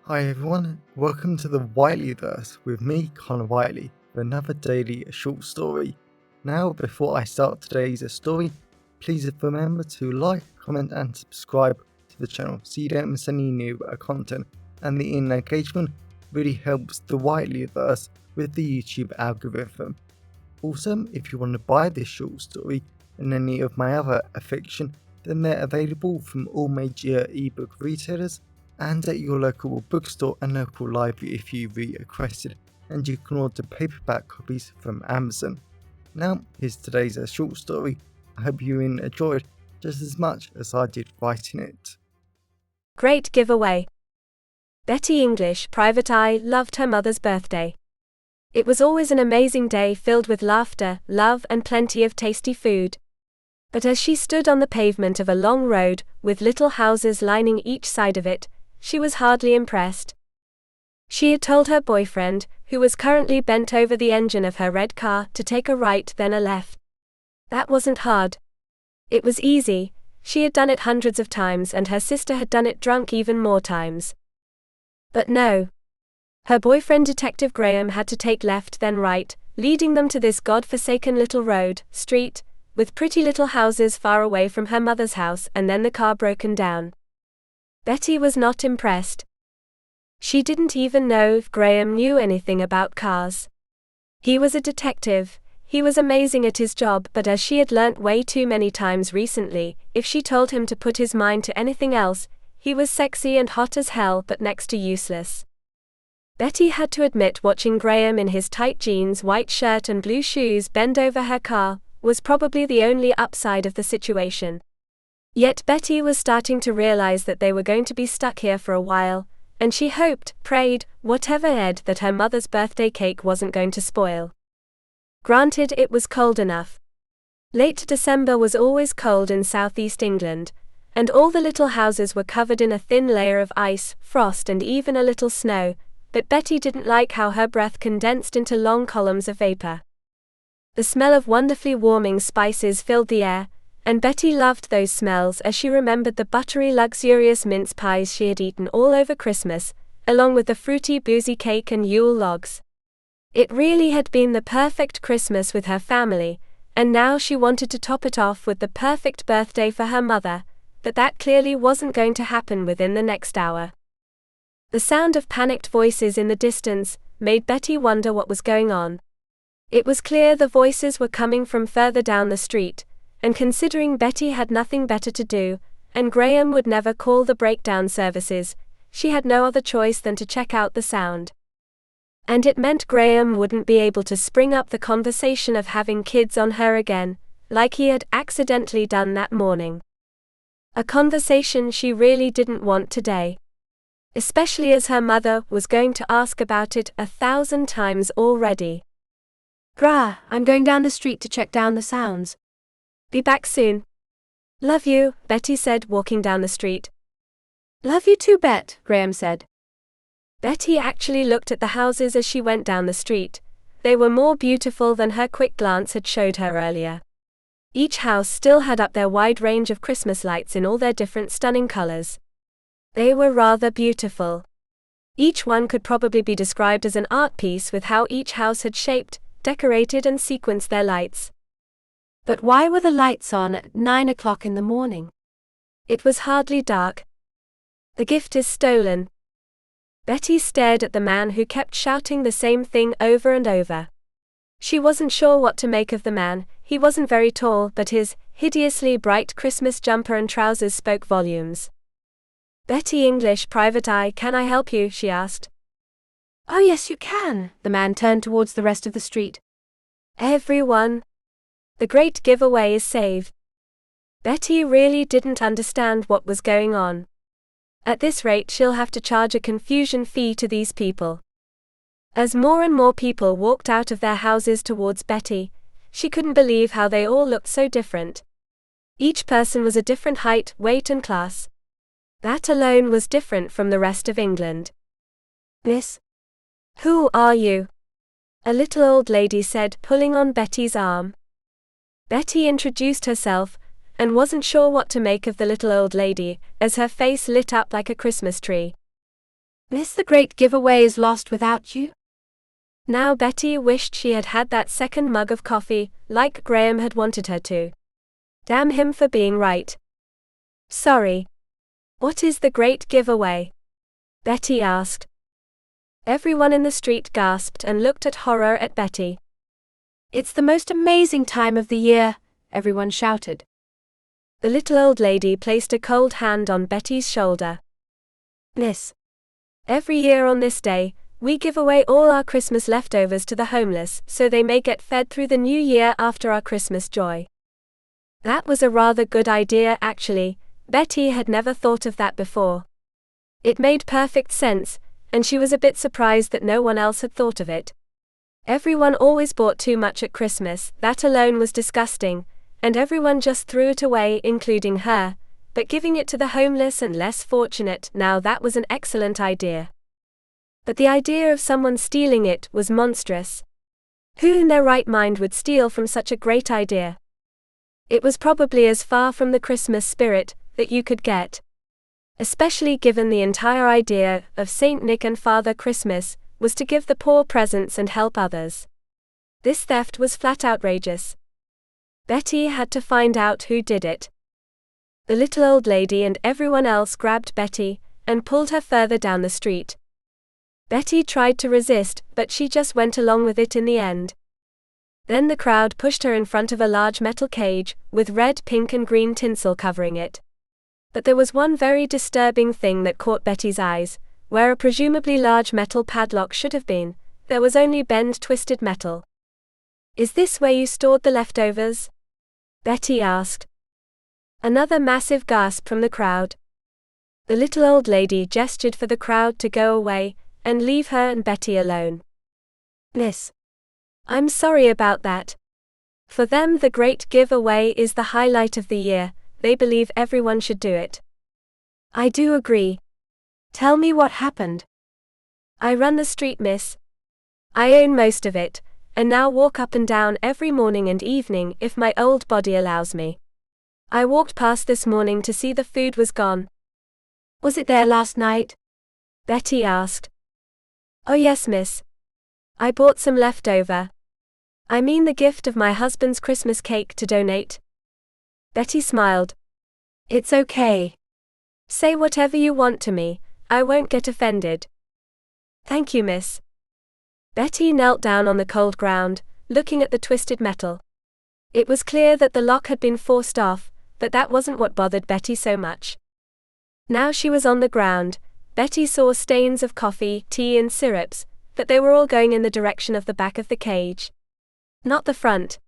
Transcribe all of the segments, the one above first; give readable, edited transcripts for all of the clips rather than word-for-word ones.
Hi everyone, welcome to the Whiteleyverse with me, Connor Whiteley, for another daily short story. Now, before I start today's story, please remember to like, comment and subscribe to the channel so you don't miss any new content, and the engagement really helps the Whiteleyverse with the YouTube algorithm. Also, if you want to buy this short story and any of my other fiction, then they're available from all major ebook retailers and at your local bookstore and local library if you requested, and you can order paperback copies from Amazon. Now, here's today's short story. I hope you enjoyed just as much as I did writing it. Great giveaway. Bettie English, Private Eye, loved her mother's birthday. It was always an amazing day filled with laughter, love and plenty of tasty food. But as she stood on the pavement of a long road, with little houses lining each side of it, she was hardly impressed. She had told her boyfriend, who was currently bent over the engine of her red car, to take a right then a left. That wasn't hard. It was easy. She had done it hundreds of times and her sister had done it drunk even more times. But no. Her boyfriend Detective Graham had to take left then right, leading them to this god-forsaken little street, with pretty little houses far away from her mother's house, and then the car broken down. Bettie was not impressed. She didn't even know if Graham knew anything about cars. He was a detective, he was amazing at his job, but as she had learnt way too many times recently, if she told him to put his mind to anything else, he was sexy and hot as hell but next to useless. Bettie had to admit watching Graham in his tight jeans, white shirt and blue shoes bend over her car was probably the only upside of the situation. Yet Bettie was starting to realize that they were going to be stuck here for a while, and she hoped, prayed, whatever that her mother's birthday cake wasn't going to spoil. Granted, it was cold enough. Late December was always cold in southeast England, and all the little houses were covered in a thin layer of ice, frost and even a little snow, but Bettie didn't like how her breath condensed into long columns of vapor. The smell of wonderfully warming spices filled the air, and Bettie loved those smells as she remembered the buttery luxurious mince pies she had eaten all over Christmas, along with the fruity boozy cake and Yule logs. It really had been the perfect Christmas with her family, and now she wanted to top it off with the perfect birthday for her mother, but that clearly wasn't going to happen within the next hour. The sound of panicked voices in the distance made Bettie wonder what was going on. It was clear the voices were coming from further down the street, and considering Bettie had nothing better to do, and Graham would never call the breakdown services, she had no other choice than to check out the sound. And it meant Graham wouldn't be able to spring up the conversation of having kids on her again, like he had accidentally done that morning. A conversation she really didn't want today. Especially as her mother was going to ask about it 1,000 times already. Gra, I'm going down the street to check down the sounds. Be back soon. Love you, Bettie said, walking down the street. Love you too, Bet, Graham said. Bettie actually looked at the houses as she went down the street. They were more beautiful than her quick glance had showed her earlier. Each house still had up their wide range of Christmas lights in all their different stunning colors. They were rather beautiful. Each one could probably be described as an art piece with how each house had shaped, decorated and sequenced their lights. But why were the lights on at 9 o'clock in the morning? It was hardly dark. The gift is stolen. Bettie stared at the man who kept shouting the same thing over and over. She wasn't sure what to make of the man. He wasn't very tall, but his hideously bright Christmas jumper and trousers spoke volumes. Bettie English, Private Eye, can I help you? She asked. Oh yes, you can. The man turned towards the rest of the street. Everyone. The great giveaway is saved. Bettie really didn't understand what was going on. At this rate she'll have to charge a confusion fee to these people. As more and more people walked out of their houses towards Bettie, she couldn't believe how they all looked so different. Each person was a different height, weight and class. That alone was different from the rest of England. Miss? Who are you? A little old lady said, pulling on Bettie's arm. Bettie introduced herself, and wasn't sure what to make of the little old lady, as her face lit up like a Christmas tree. Miss, the great giveaway is lost without you. Now Betty wished she had had that second mug of coffee, like Graham had wanted her to. Damn him for being right. Sorry. What is the great giveaway? Betty asked. Everyone in the street gasped and looked at horror at Betty. It's the most amazing time of the year, everyone shouted. The little old lady placed a cold hand on Betty's shoulder. Miss, every year on this day, we give away all our Christmas leftovers to the homeless so they may get fed through the new year after our Christmas joy. That was a rather good idea actually. Betty had never thought of that before. It made perfect sense, and she was a bit surprised that no one else had thought of it. Everyone always bought too much at Christmas, that alone was disgusting, and everyone just threw it away, including her, but giving it to the homeless and less fortunate, now that was an excellent idea. But the idea of someone stealing it was monstrous. Who in their right mind would steal from such a great idea? It was probably as far from the Christmas spirit that you could get. Especially given the entire idea of Saint Nick and Father Christmas was to give the poor presents and help others. This theft was flat outrageous. Betty had to find out who did it. The little old lady and everyone else grabbed Betty and pulled her further down the street. Betty tried to resist, but she just went along with it in the end. Then the crowd pushed her in front of a large metal cage, with red, pink and green tinsel covering it. But there was one very disturbing thing that caught Betty's eyes. Where a presumably large metal padlock should have been, there was only bent, twisted metal. Is this where you stored the leftovers? Betty asked. Another massive gasp from the crowd. The little old lady gestured for the crowd to go away and leave her and Betty alone. Miss, I'm sorry about that. For them, the great giveaway is the highlight of the year. They believe everyone should do it. I do agree. Tell me what happened. I run the street, miss. I own most of it, and now walk up and down every morning and evening if my old body allows me. I walked past this morning to see the food was gone. Was it there last night? Betty asked. Oh yes, miss. I bought some leftover. I mean the gift of my husband's Christmas cake to donate. Betty smiled. It's okay. Say whatever you want to me, I won't get offended. Thank you, miss. Betty knelt down on the cold ground, looking at the twisted metal. It was clear that the lock had been forced off, but that wasn't what bothered Betty so much. Now she was on the ground. Betty saw stains of coffee, tea and syrups, but they were all going in the direction of the back of the cage. Not the front.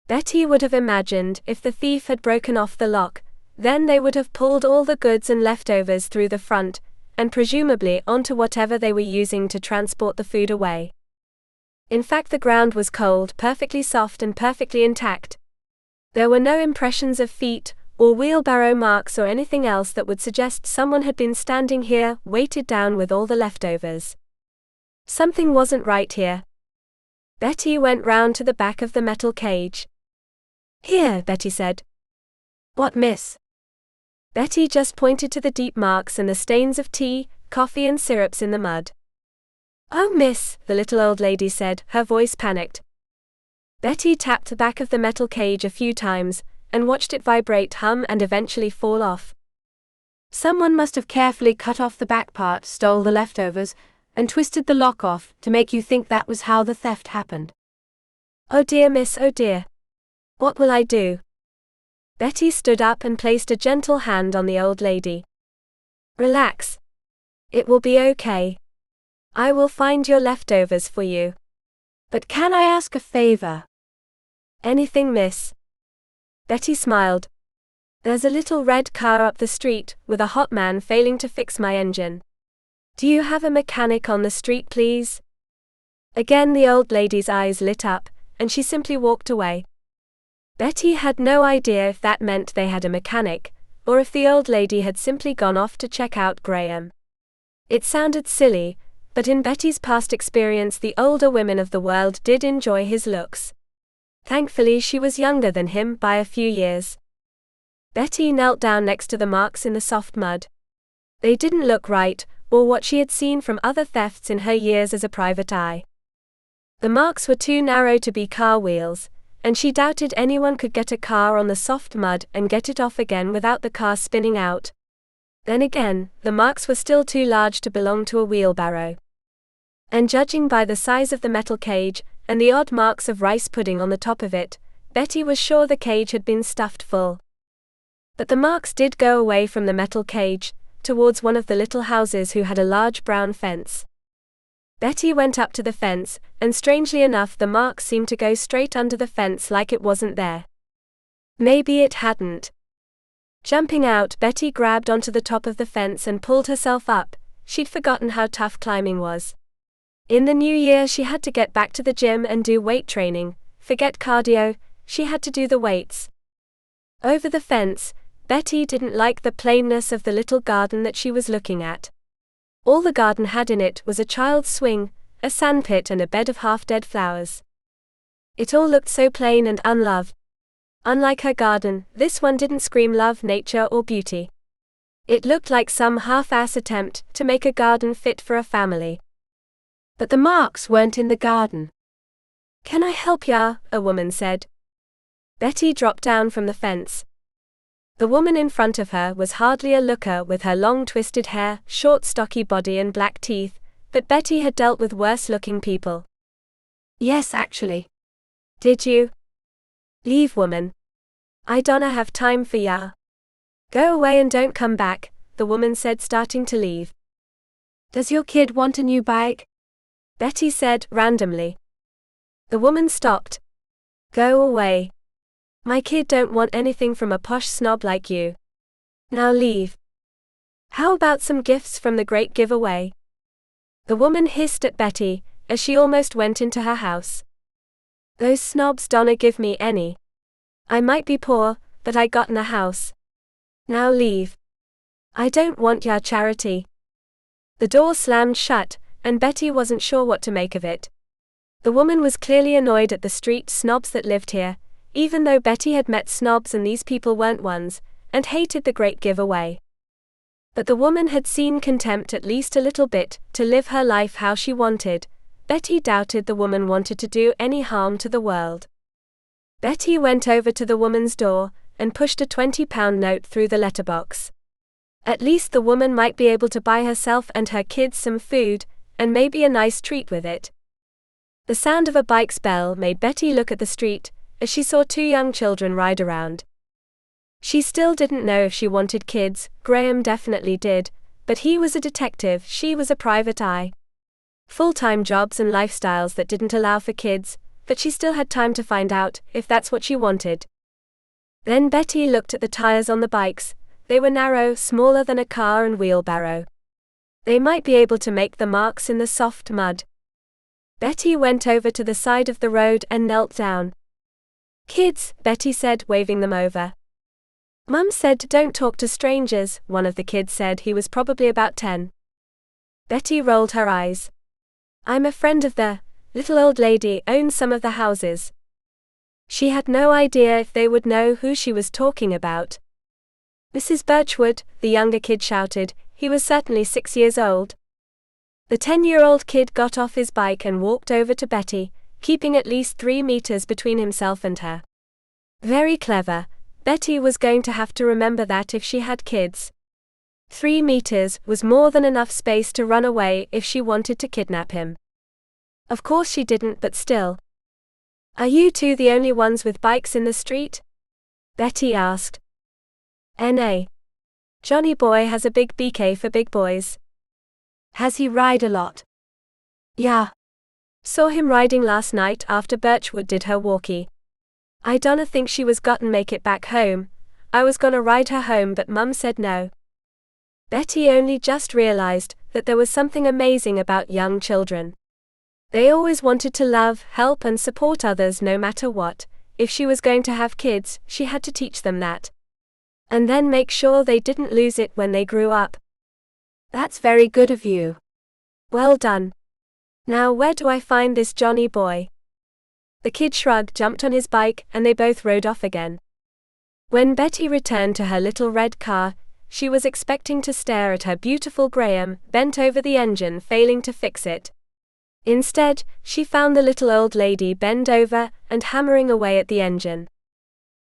Betty would have imagined if the thief had broken off the lock, then they would have pulled all the goods and leftovers through the front, and presumably onto whatever they were using to transport the food away. In fact, the ground was cold, perfectly soft and perfectly intact. There were no impressions of feet, or wheelbarrow marks or anything else that would suggest someone had been standing here, weighted down with all the leftovers. Something wasn't right here. Betty went round to the back of the metal cage. Here, Betty said. What, miss? Betty just pointed to the deep marks and the stains of tea, coffee and syrups in the mud. Oh, miss, the little old lady said, her voice panicked. Betty tapped the back of the metal cage a few times, and watched it vibrate, hum and eventually fall off. Someone must have carefully cut off the back part, stole the leftovers, and twisted the lock off to make you think that was how the theft happened. Oh dear, miss, oh dear. What will I do? Betty stood up and placed a gentle hand on the old lady. Relax. It will be okay. I will find your leftovers for you. But can I ask a favor? Anything, miss. Betty smiled. There's a little red car up the street, with a hot man failing to fix my engine. Do you have a mechanic on the street, please? Again the old lady's eyes lit up, and she simply walked away. Betty had no idea if that meant they had a mechanic, or if the old lady had simply gone off to check out Graham. It sounded silly, but in Betty's past experience the older women of the world did enjoy his looks. Thankfully she was younger than him by a few years. Betty knelt down next to the marks in the soft mud. They didn't look right, or what she had seen from other thefts in her years as a private eye. The marks were too narrow to be car wheels, and she doubted anyone could get a car on the soft mud and get it off again without the car spinning out. Then again, the marks were still too large to belong to a wheelbarrow. And judging by the size of the metal cage, and the odd marks of rice pudding on the top of it, Betty was sure the cage had been stuffed full. But the marks did go away from the metal cage, towards one of the little houses who had a large brown fence. Betty went up to the fence, and strangely enough the marks seemed to go straight under the fence like it wasn't there. Maybe it hadn't. Jumping out, Betty grabbed onto the top of the fence and pulled herself up. She'd forgotten how tough climbing was. In the new year she had to get back to the gym and do weight training. Forget cardio, she had to do the weights. Over the fence, Betty didn't like the plainness of the little garden that she was looking at. All the garden had in it was a child's swing, a sandpit and a bed of half-dead flowers. It all looked so plain and unloved. Unlike her garden, this one didn't scream love, nature or beauty. It looked like some half-ass attempt to make a garden fit for a family. But the marks weren't in the garden. "Can I help ya?" a woman said. Betty dropped down from the fence. The woman in front of her was hardly a looker with her long twisted hair, short stocky body and black teeth, but Betty had dealt with worse-looking people. "Yes, actually." "Did you?" "Leave, woman. I don't have time for ya." "Go away and don't come back," the woman said, starting to leave. "Does your kid want a new bike?" Betty said, randomly. The woman stopped. "Go away. My kid don't want anything from a posh snob like you. Now leave. How about some gifts from the great giveaway?" The woman hissed at Betty, as she almost went into her house. "Those snobs don't give me any. I might be poor, but I got a house. Now leave. I don't want your charity." The door slammed shut, and Betty wasn't sure what to make of it. The woman was clearly annoyed at the street snobs that lived here, even though Betty had met snobs and these people weren't ones, and hated the great giveaway. But the woman had seen contempt at least a little bit, to live her life how she wanted. Betty doubted the woman wanted to do any harm to the world. Betty went over to the woman's door, and pushed a £20 note through the letterbox. At least the woman might be able to buy herself and her kids some food, and maybe a nice treat with it. The sound of a bike's bell made Betty look at the street, as she saw two young children ride around. She still didn't know if she wanted kids. Graham definitely did, but he was a detective, she was a private eye. Full-time jobs and lifestyles that didn't allow for kids, but she still had time to find out if that's what she wanted. Then Betty looked at the tires on the bikes. They were narrow, smaller than a car and wheelbarrow. They might be able to make the marks in the soft mud. Betty went over to the side of the road and knelt down. "Kids," Betty said, waving them over. "Mum said don't talk to strangers," one of the kids said. He was probably about 10. Betty rolled her eyes. "I'm a friend of the little old lady owns some of the houses." She had no idea if they would know who she was talking about. "Mrs. Birchwood," the younger kid shouted. He was certainly 6 years old. The 10-year-old kid got off his bike and walked over to Betty, keeping at least 3 meters between himself and her. Very clever. Betty was going to have to remember that if she had kids. 3 meters was more than enough space to run away if she wanted to kidnap him. Of course she didn't, but still. "Are you two the only ones with bikes in the street?" Betty asked. "N.A. Johnny boy has a big BK for big boys." "Has he ride a lot?" "Yeah. Saw him riding last night after Birchwood did her walkie. I don't think she was gotten make it back home. I was gonna ride her home but Mum said no." Betty only just realized that there was something amazing about young children. They always wanted to love, help and support others no matter what. If she was going to have kids, she had to teach them that. And then make sure they didn't lose it when they grew up. "That's very good of you." "Well done. Now where do I find this Johnny boy?" The kid shrugged, jumped on his bike, and they both rode off again. When Betty returned to her little red car, she was expecting to stare at her beautiful Graham, bent over the engine failing to fix it. Instead, she found the little old lady bent over and hammering away at the engine.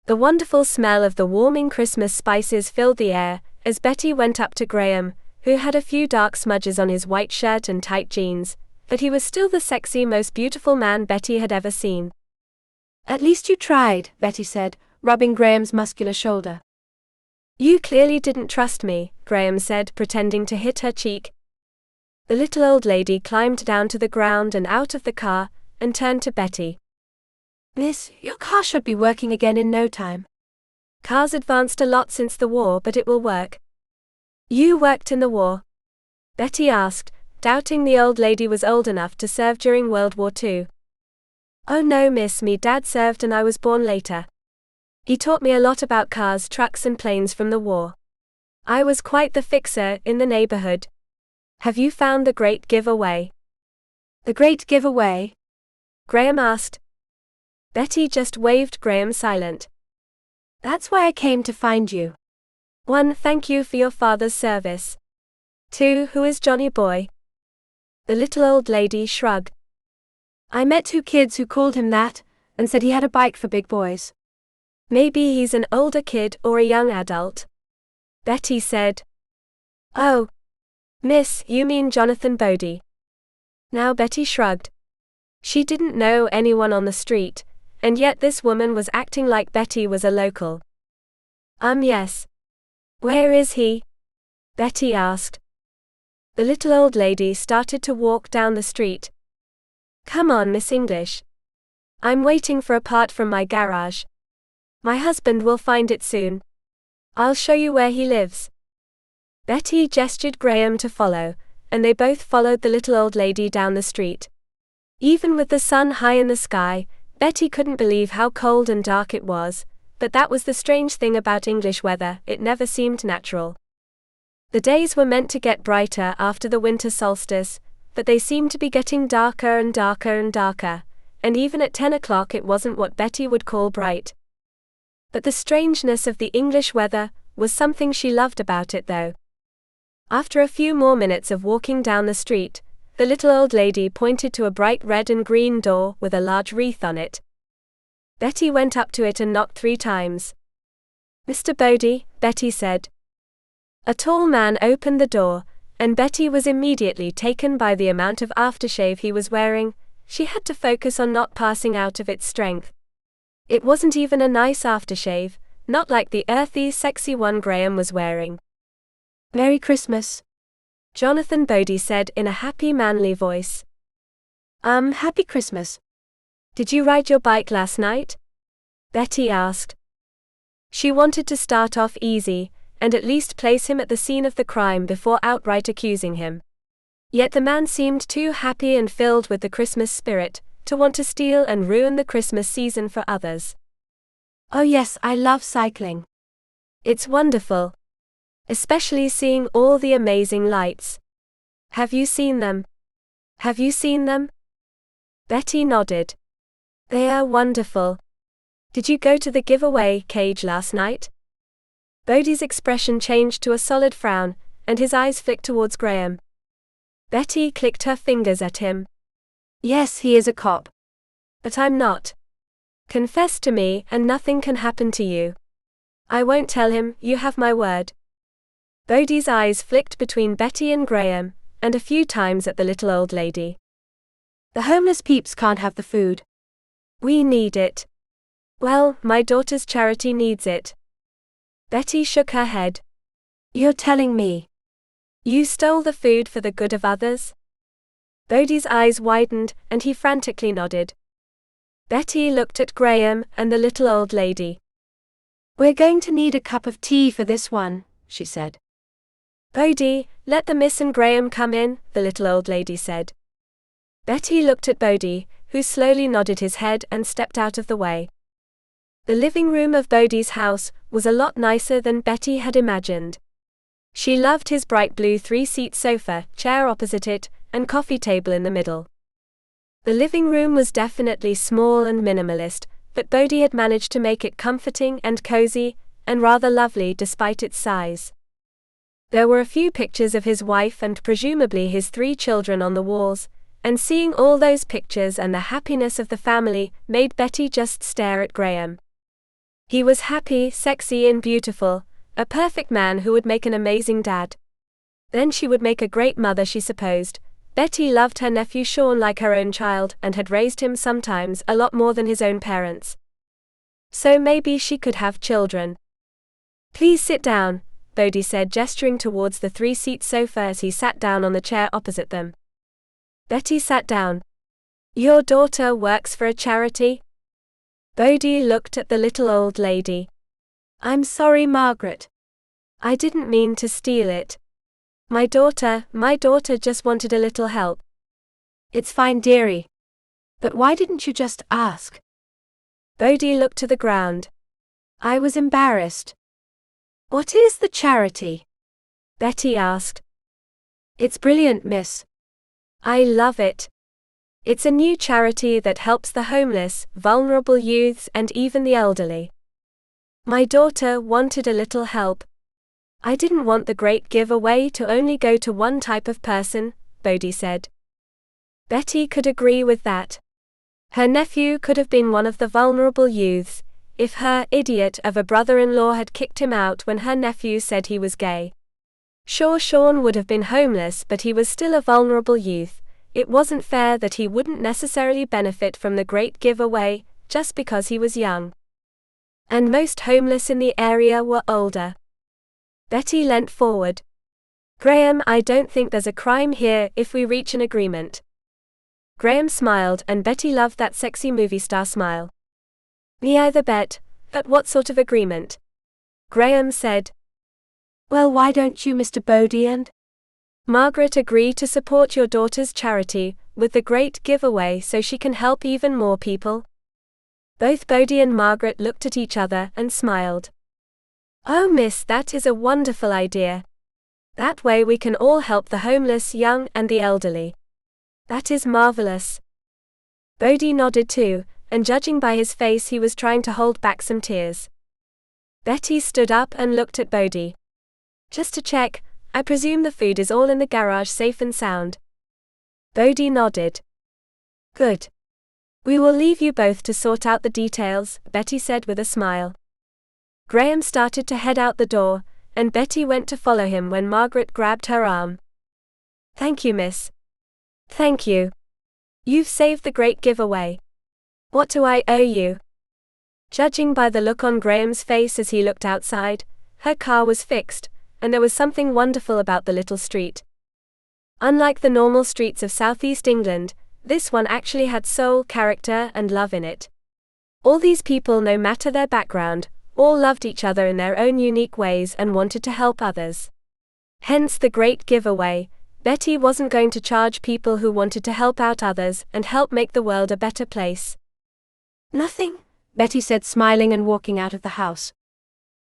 The wonderful smell of the warming Christmas spices filled the air as Betty went up to Graham, who had a few dark smudges on his white shirt and tight jeans, but he was still the sexy, most beautiful man Betty had ever seen. At least you tried, Betty said, rubbing Graham's muscular shoulder. You clearly didn't trust me, Graham said, pretending to hit her cheek. The little old lady climbed down to the ground and out of the car, and turned to Betty. Miss, your car should be working again in no time. Cars advanced a lot since the war, but it will work. You worked in the war? Betty asked, doubting the old lady was old enough to serve during World War II. Oh no, miss, me dad served and I was born later. He taught me a lot about cars, trucks and planes from the war. I was quite the fixer in the neighborhood. Have you found the great giveaway? The great giveaway? Graham asked. Betty just waved Graham silent. That's why I came to find you. 1. Thank you for your father's service. 2. Who is Johnny Boy? The little old lady shrugged. I met 2 kids who called him that, and said he had a bike for big boys. Maybe he's an older kid or a young adult. Betty said. Oh. Miss, you mean Jonathan Bodie. Now Betty shrugged. She didn't know anyone on the street, and yet this woman was acting like Betty was a local. Yes. Where is he? Betty asked. The little old lady started to walk down the street. Come on, Miss English. I'm waiting for a part from my garage. My husband will find it soon. I'll show you where he lives. Betty gestured Graham to follow, and they both followed the little old lady down the street. Even with the sun high in the sky, Betty couldn't believe how cold and dark it was, but that was the strange thing about English weather, it never seemed natural. The days were meant to get brighter after the winter solstice, but they seemed to be getting darker and darker and darker, and even at 10 o'clock it wasn't what Betty would call bright. But the strangeness of the English weather was something she loved about it though. After a few more minutes of walking down the street, the little old lady pointed to a bright red and green door with a large wreath on it. Betty went up to it and knocked 3 times. Mr. Bodie, Betty said. A tall man opened the door, and Betty was immediately taken by the amount of aftershave he was wearing. She had to focus on not passing out of its strength. It wasn't even a nice aftershave, not like the earthy, sexy one Graham was wearing. Merry Christmas, Jonathan Bodie said in a happy, manly voice. Happy Christmas. Did you ride your bike last night? Betty asked. She wanted to start off easy, and at least place him at the scene of the crime before outright accusing him. Yet the man seemed too happy and filled with the Christmas spirit to want to steal and ruin the Christmas season for others. Oh yes, I love cycling. It's wonderful. Especially seeing all the amazing lights. Have you seen them? Have you seen them? Betty nodded. They are wonderful. Did you go to the giveaway cage last night? Bodie's expression changed to a solid frown, and his eyes flicked towards Graham. Betty clicked her fingers at him. Yes, he is a cop. But I'm not. Confess to me and nothing can happen to you. I won't tell him, you have my word. Bodie's eyes flicked between Betty and Graham, and a few times at the little old lady. The homeless peeps can't have the food. We need it. Well, my daughter's charity needs it. Betty shook her head. You're telling me. You stole the food for the good of others? Bodie's eyes widened, and he frantically nodded. Betty looked at Graham and the little old lady. We're going to need a cup of tea for this one, she said. Bodie, let the Miss and Graham come in, the little old lady said. Betty looked at Bodie, who slowly nodded his head and stepped out of the way. The living room of Bodie's house was a lot nicer than Betty had imagined. She loved his bright blue 3-seat sofa, chair opposite it, and coffee table in the middle. The living room was definitely small and minimalist, but Bodie had managed to make it comforting and cozy, and rather lovely despite its size. There were a few pictures of his wife and presumably his 3 children on the walls, and seeing all those pictures and the happiness of the family made Betty just stare at Graham. He was happy, sexy and beautiful, a perfect man who would make an amazing dad. Then she would make a great mother, she supposed. Betty loved her nephew Sean like her own child and had raised him sometimes a lot more than his own parents. So maybe she could have children. Please sit down, Bodhi said, gesturing towards the 3-seat sofa as he sat down on the chair opposite them. Betty sat down. Your daughter works for a charity? Bodhi looked at the little old lady. I'm sorry, Margaret. I didn't mean to steal it. My daughter just wanted a little help. It's fine, dearie. But why didn't you just ask? Bodhi looked to the ground. I was embarrassed. What is the charity? Betty asked. It's brilliant, miss. I love it. It's a new charity that helps the homeless, vulnerable youths and even the elderly. My daughter wanted a little help. I didn't want the great giveaway to only go to one type of person, Bodhi said. Betty could agree with that. Her nephew could have been one of the vulnerable youths, if her idiot of a brother-in-law had kicked him out when her nephew said he was gay. Sure, Sean would have been homeless, but he was still a vulnerable youth. It wasn't fair that he wouldn't necessarily benefit from the great giveaway, just because he was young. And most homeless in the area were older. Betty leant forward. Graham, I don't think there's a crime here if we reach an agreement. Graham smiled, and Betty loved that sexy movie star smile. Me either, Bet, but what sort of agreement? Graham said. Well, why don't you, Mr. Bodhi and Margaret agree to support your daughter's charity with the great giveaway so she can help even more people? Both Bodhi and Margaret looked at each other and smiled. Oh, miss, that is a wonderful idea. That way we can all help the homeless, young and the elderly. That is marvelous. Bodhi nodded too, and judging by his face he was trying to hold back some tears. Betty stood up and looked at Bodhi. Just to check, I presume the food is all in the garage safe and sound. Bodhi nodded. Good. We will leave you both to sort out the details, Betty said with a smile. Graham started to head out the door, and Betty went to follow him when Margaret grabbed her arm. Thank you, miss. Thank you. You've saved the great giveaway. What do I owe you? Judging by the look on Graham's face as he looked outside, her car was fixed, and there was something wonderful about the little street. Unlike the normal streets of southeast England, this one actually had soul, character, and love in it. All these people, no matter their background, all loved each other in their own unique ways and wanted to help others. Hence the great giveaway. Betty wasn't going to charge people who wanted to help out others and help make the world a better place. Nothing, Betty said, smiling and walking out of the house.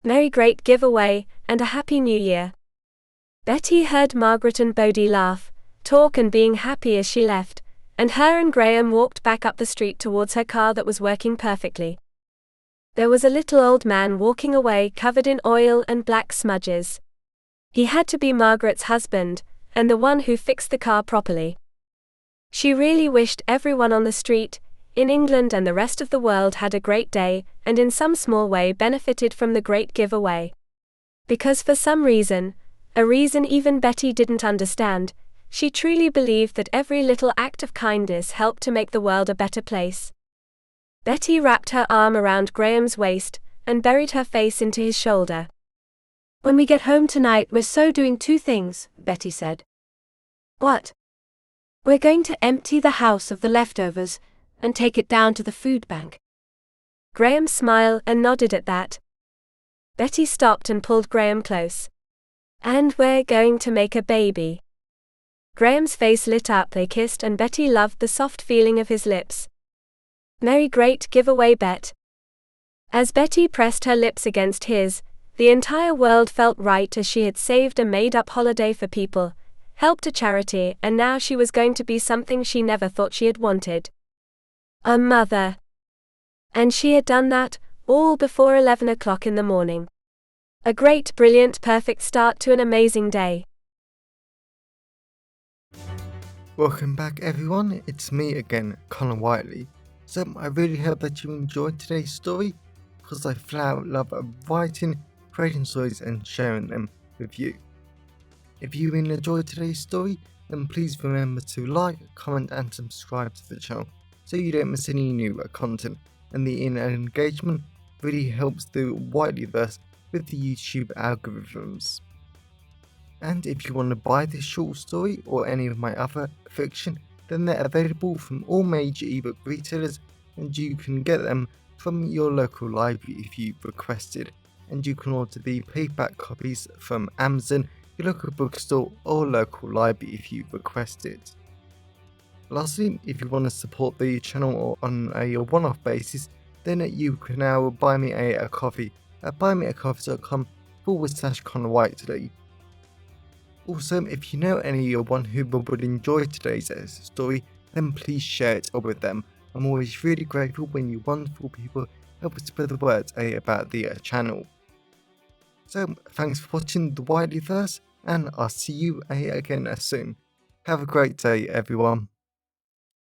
Merry great giveaway, and a happy new year. Betty heard Margaret and Bodhi laugh, talk and being happy as she left, and her and Graham walked back up the street towards her car that was working perfectly. There was a little old man walking away covered in oil and black smudges. He had to be Margaret's husband, and the one who fixed the car properly. She really wished everyone on the street, in England and the rest of the world, had a great day, and in some small way benefited from the great giveaway. Because for some reason, a reason even Betty didn't understand, she truly believed that every little act of kindness helped to make the world a better place. Betty wrapped her arm around Graham's waist and buried her face into his shoulder. When we get home tonight, we're doing 2 things, Betty said. What? We're going to empty the house of the leftovers and take it down to the food bank. Graham smiled and nodded at that. Betty stopped and pulled Graham close. And we're going to make a baby. Graham's face lit up, they kissed, and Betty loved the soft feeling of his lips. Merry great giveaway, Bet. As Betty pressed her lips against his, the entire world felt right, as she had saved a made-up holiday for people, helped a charity, and now she was going to be something she never thought she had wanted. A mother. And she had done that, all before 11 o'clock in the morning. A great, brilliant, perfect start to an amazing day. Welcome back everyone, it's me again, Connor Whiteley. So I really hope that you enjoyed today's story, because I flat out love writing, creating stories and sharing them with you. If you really enjoyed today's story, then please remember to like, comment and subscribe to the channel so you don't miss any new content, and the engagement really helps the Whiteleyverse with the YouTube algorithms. And if you want to buy this short story or any of my other fiction, then they're available from all major ebook retailers, and you can get them from your local library if you requested, and you can order the paperback copies from Amazon, your local bookstore or local library if you request it. Lastly, if you want to support the channel on a one-off basis, then you can now buy me a coffee at buymeacoffee.com/Connor Whiteley. Also, if you know anyone who would enjoy today's story, then please share it with them. I'm always really grateful when you wonderful people help spread the word about the channel. So, thanks for watching the Whiteleyverse, and I'll see you again soon. Have a great day, everyone.